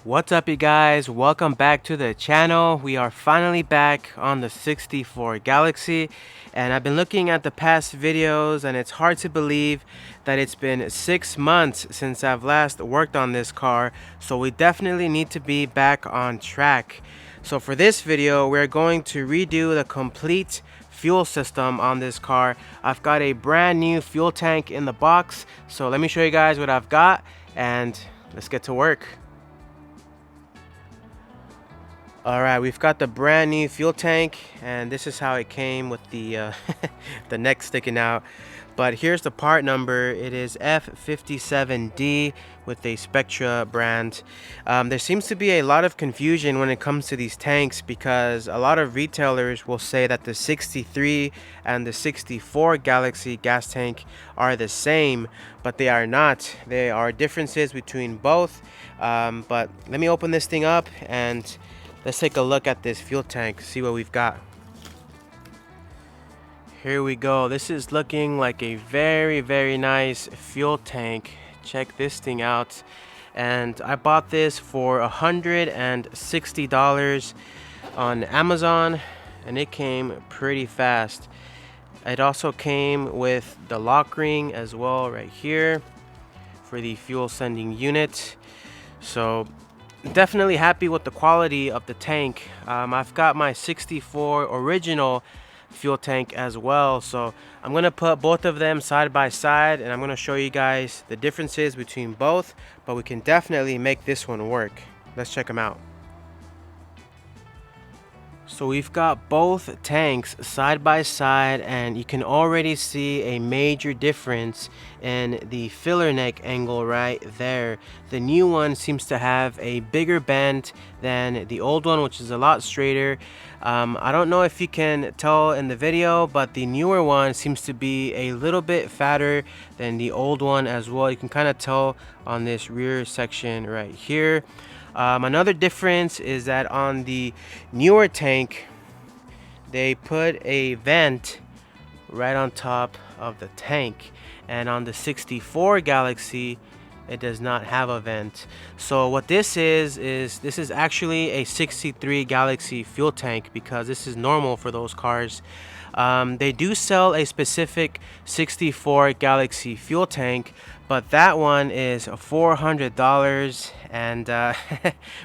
What's up, you guys? Welcome back to the channel. We are finally back on the 64 Galaxie, and I've been looking at the past videos and it's hard to believe that it's been 6 months since I've last worked on this car, so we definitely need to be back on track. So for this video, we're going to redo the complete fuel system on this car. I've got a brand new fuel tank in the box, so let me show you guys what I've got and let's get to work. Alright, we've got the brand new fuel tank, and this is how it came with the the neck sticking out. But here's the part number. It is F57D with a Spectra brand. There seems to be a lot of confusion when it comes to these tanks because a lot of retailers will say that the 63 and the 64 Galaxie gas tank are the same, but they are not. There are differences between both. But let me open this thing up and let's take a look at this fuel tank, see what we've got. Here we go. This is looking like a very nice fuel tank. Check this thing out. And I bought this for $160 on Amazon, and it came pretty fast. It also came with the lock ring as well right here for the fuel sending unit. So definitely happy with the quality of the tank. I've got my 64 original fuel tank as well, so I'm gonna put both of them side by side and I'm gonna show you guys the differences between both, but we can definitely make this one work. Let's check them out. So we've got both tanks side by side, and you can already see a major difference in the filler neck angle right there. The new one seems to have a bigger bend than the old one, which is a lot straighter. I don't know if you can tell in the video, but the newer one seems to be a little bit fatter than the old one as well. You can kind of tell on this rear section right here. Another difference is that on the newer tank, they put a vent right on top of the tank, and on the 64 Galaxie, it does not have a vent. So what this is this is actually a 63 Galaxie fuel tank, because this is normal for those cars. They do sell a specific 64 Galaxie fuel tank, but that one is $400, and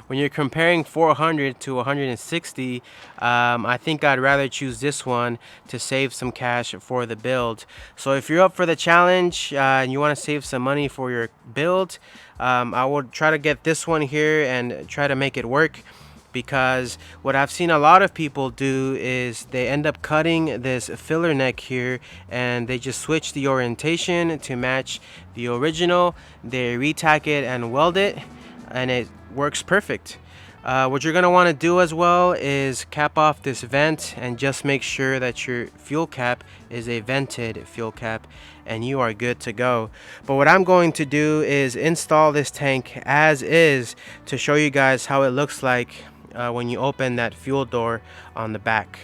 when you're comparing 400 to 160, I think I'd rather choose this one to save some cash for the build. So if you're up for the challenge and you want to save some money for your build, I would try to get this one here and try to make it work. Because what I've seen a lot of people do is they end up cutting this filler neck here and they just switch the orientation to match the original. They retack it and weld it, and it works perfect. What you're going to want to do as well is cap off this vent and just make sure that your fuel cap is a vented fuel cap, and you are good to go. But what I'm going to do is install this tank as is to show you guys how it looks like when you open that fuel door on the back.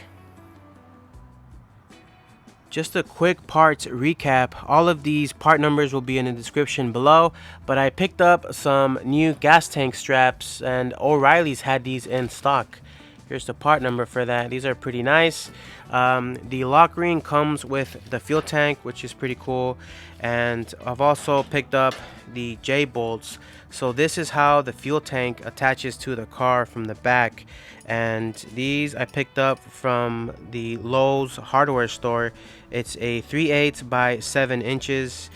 Just a quick parts recap. All of these part numbers will be in the description below, but I picked up some new gas tank straps, and O'Reilly's had these in stock. Here's the part number for that. These are pretty nice. The lock ring comes with the fuel tank, which is pretty cool. And I've also picked up the J bolts. So this is how the fuel tank attaches to the car from the back. And these I picked up from the Lowe's hardware store. It's a 3/8 by 7 inches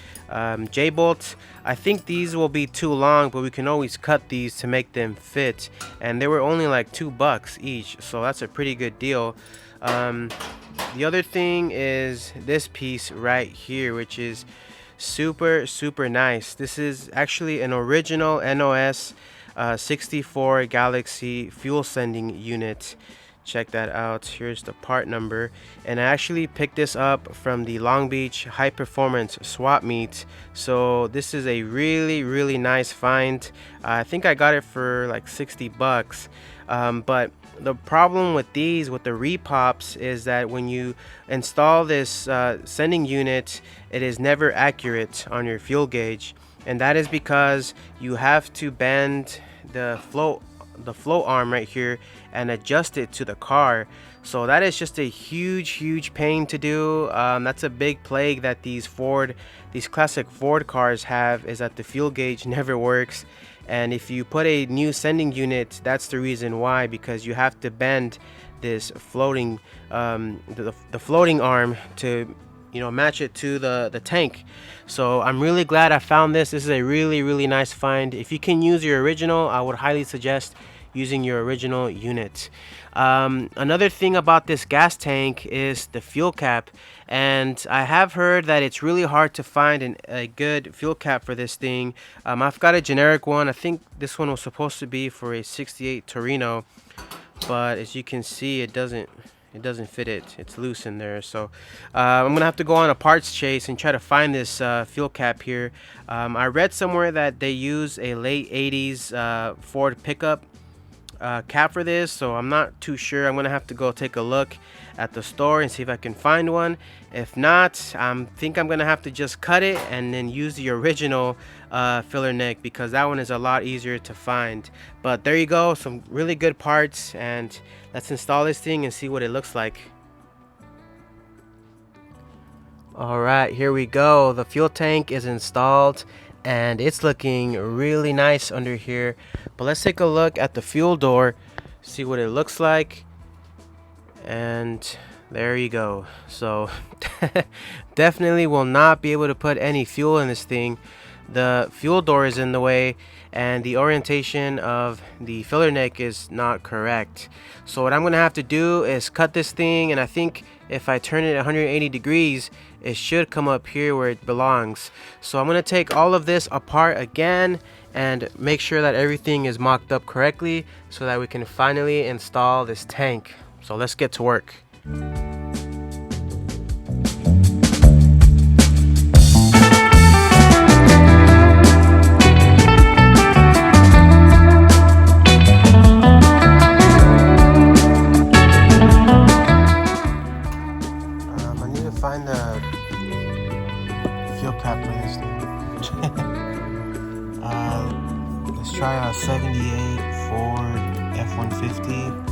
J bolts. I think these will be too long, but we can always cut these to make them fit, and they were only like $2 each, so that's a pretty good deal. The other thing is this piece right here, which is super nice. This is actually an original NOS 64 Galaxie fuel sending unit. Check that out. Here's the part number, and I actually picked this up from the Long Beach High Performance swap meet, so this is a really nice find. I think I got it for like $60, but the problem with these, with the repops, is that when you install this sending unit, it is never accurate on your fuel gauge, and that is because you have to bend the float arm right here and adjust it to the car. So that is just a huge pain to do. That's a big plague that these classic Ford cars have, is that the fuel gauge never works. And if you put a new sending unit, that's the reason why, because you have to bend this floating the floating arm to, you know, match it to the tank. So I'm really glad I found this. This is a really nice find. If you can use your original, I would highly suggest using your original unit. Another thing about this gas tank is the fuel cap, and I have heard that it's really hard to find a good fuel cap for this thing. I've got a generic one. I think this one was supposed to be for a 68 Torino, but as you can see, it doesn't fit it. It's loose in there. So I'm gonna have to go on a parts chase and try to find this fuel cap here. I read somewhere that they use a late 80s Ford pickup cap for this, so I'm not too sure. I'm gonna have to go take a look at the store and see if I can find one. If not, I think I'm gonna have to just cut it and then use the original filler neck, because that one is a lot easier to find. But there you go, some really good parts, and let's install this thing and see what it looks like. Alright, here we go. The fuel tank is installed and it's looking really nice under here. But let's take a look at the fuel door, see what it looks like. And there you go. So definitely will not be able to put any fuel in this thing. The fuel door is in the way, and the orientation of the filler neck is not correct. So what I'm gonna have to do is cut this thing, and I think if I turn it 180 degrees, it should come up here where it belongs. So I'm gonna take all of this apart again and make sure that everything is mocked up correctly so that we can finally install this tank. So let's get to work. I need to find the fuel cap for this thing. Let's try a 78 Ford F-150.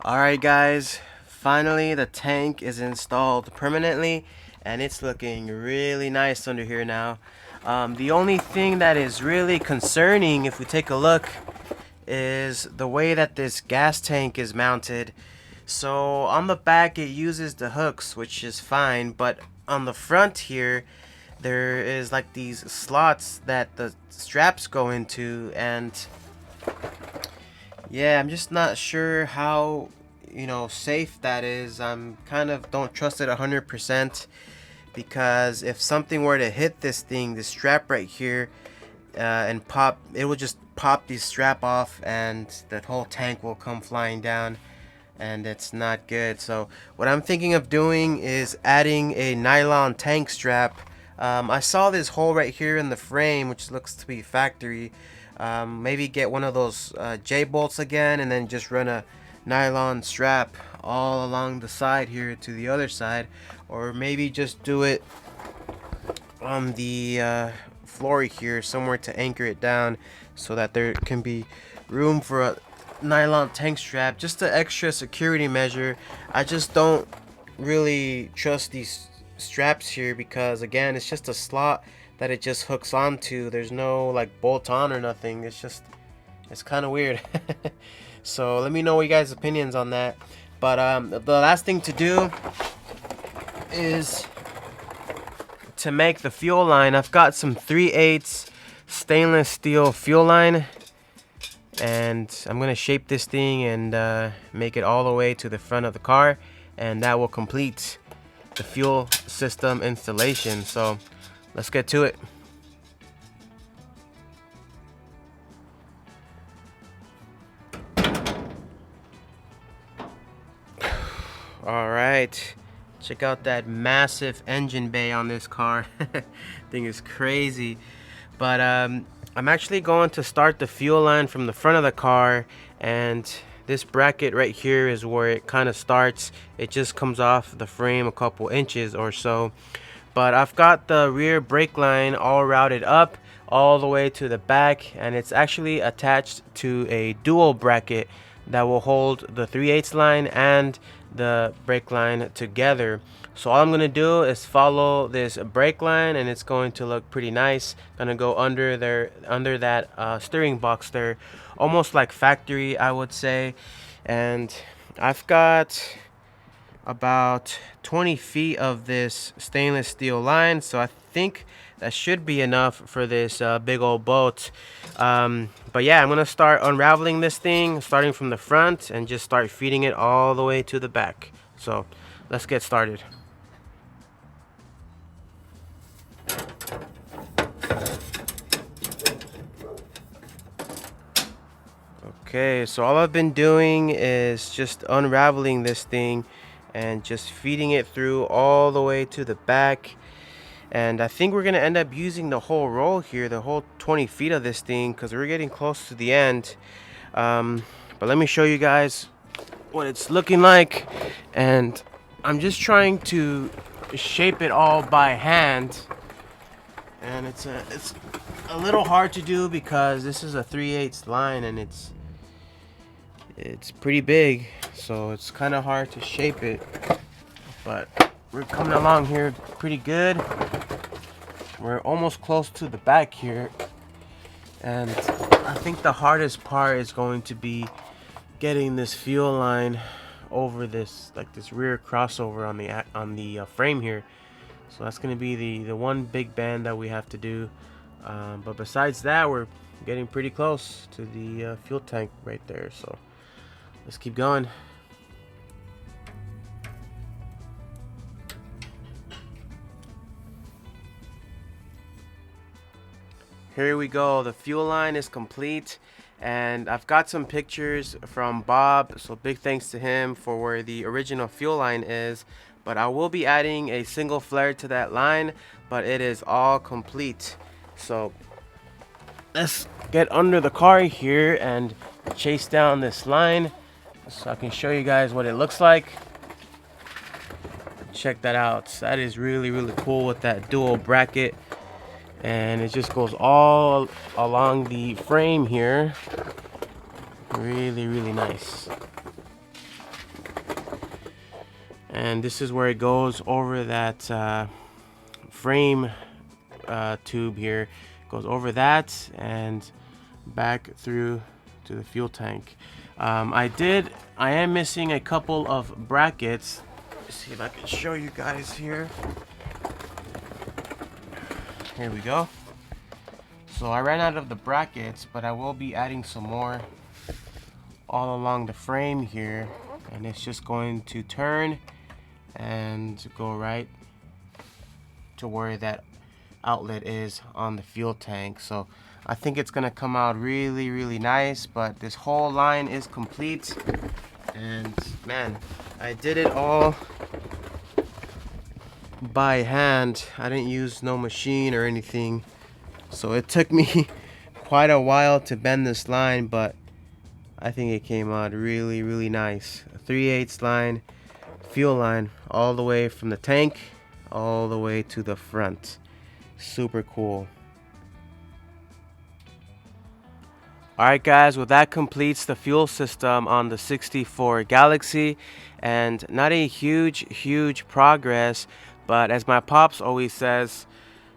Alright guys, finally the tank is installed permanently and it's looking really nice under here now. The only thing that is really concerning, if we take a look, is the way that this gas tank is mounted. So on the back it uses the hooks, which is fine, but on the front here there is like these slots that the straps go into, and yeah, I'm just not sure how, safe that is. I'm kind of don't trust it 100%, because if something were to hit this thing, this strap right here, and pop, it will just pop the strap off and the whole tank will come flying down, and it's not good. So what I'm thinking of doing is adding a nylon tank strap. I saw this hole right here in the frame, which looks to be factory. Maybe get one of those J bolts again, and then just run a nylon strap all along the side here to the other side, or maybe just do it on the floor here somewhere to anchor it down, so that there can be room for a nylon tank strap, just an extra security measure. I just don't really trust these straps here, because again, it's just a slot that it just hooks onto. There's no like bolt on or nothing. It's kind of weird. So let me know what you guys' opinions on that. But the last thing to do is to make the fuel line. I've got some 3/8 stainless steel fuel line, and I'm gonna shape this thing and make it all the way to the front of the car, and that will complete the fuel system installation. So let's get to it. All right, check out that massive engine bay on this car. Thing is crazy. But I'm actually going to start the fuel line from the front of the car, and this bracket right here is where it kind of starts. It just comes off the frame a couple inches or so. But I've got the rear brake line all routed up all the way to the back, and it's actually attached to a dual bracket that will hold the 3/8 line and the brake line together. So all I'm gonna do is follow this brake line, and it's going to look pretty nice. Gonna go under there, under that steering box there, almost like factory, I would say. And I've got about 20 feet of this stainless steel line, so I think that should be enough for this big old boat. But yeah, I'm gonna start unraveling this thing, starting from the front, and just start feeding it all the way to the back. So let's get started. Okay, so all I've been doing is just unraveling this thing and just feeding it through all the way to the back. And I think we're gonna end up using the whole roll here, the whole 20 feet of this thing, because we're getting close to the end. But let me show you guys what it's looking like. And I'm just trying to shape it all by hand, and it's a little hard to do because this is a 3/8 line, and it's pretty big, so it's kind of hard to shape it. But we're coming along here pretty good. We're almost close to the back here, and I think the hardest part is going to be getting this fuel line over this, like this rear crossover on the frame here. So that's going to be the one big bend that we have to do. But besides that, we're getting pretty close to the fuel tank right there. So let's keep going. Here we go. The fuel line is complete, and I've got some pictures from Bob, so big thanks to him for where the original fuel line is. But I will be adding a single flare to that line, but it is all complete. So let's get under the car here and chase down this line so I can show you guys what it looks like. Check that out. That is really, really cool with that dual bracket, and it just goes all along the frame here. Really, really nice. And this is where it goes over that frame tube here. Goes over that and back through to the fuel tank. I am missing a couple of brackets. Let's see if I can show you guys here. Here we go. So I ran out of the brackets, but I will be adding some more all along the frame here, and it's just going to turn and go right to where that outlet is on the fuel tank. So I think it's gonna come out really nice, but this whole line is complete. And man, I did it all by hand. I didn't use no machine or anything, so it took me quite a while to bend this line, but I think it came out really nice. A 3/8 line, fuel line, all the way from the tank all the way to the front. Super cool. Alright guys, well that completes the fuel system on the 64 Galaxie, and not a huge progress, but as my pops always says,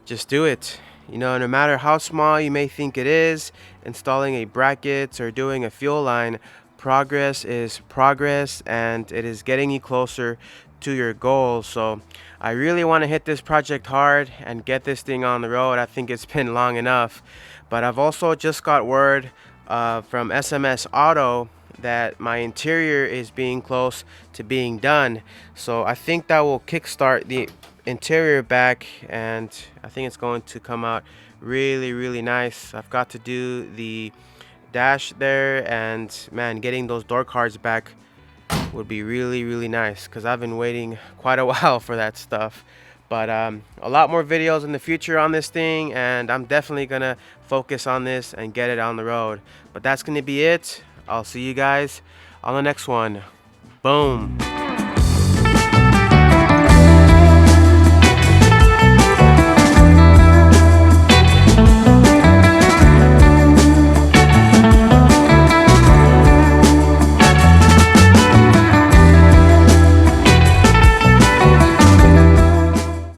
just do it. You know, no matter how small you may think it is, installing a brackets or doing a fuel line, progress is progress, and it is getting you closer to your goals. So I really want to hit this project hard and get this thing on the road. I think it's been long enough, but I've also just got word from SMS Auto that my interior is being close to being done. So I think that will kickstart the interior back, and I think it's going to come out really nice. I've got to do the dash there, and man, getting those door cards back would be really nice, because I've been waiting quite a while for that stuff. But a lot more videos in the future on this thing, and I'm definitely gonna focus on this and get it on the road. But that's gonna be it. I'll see you guys on the next one. Boom.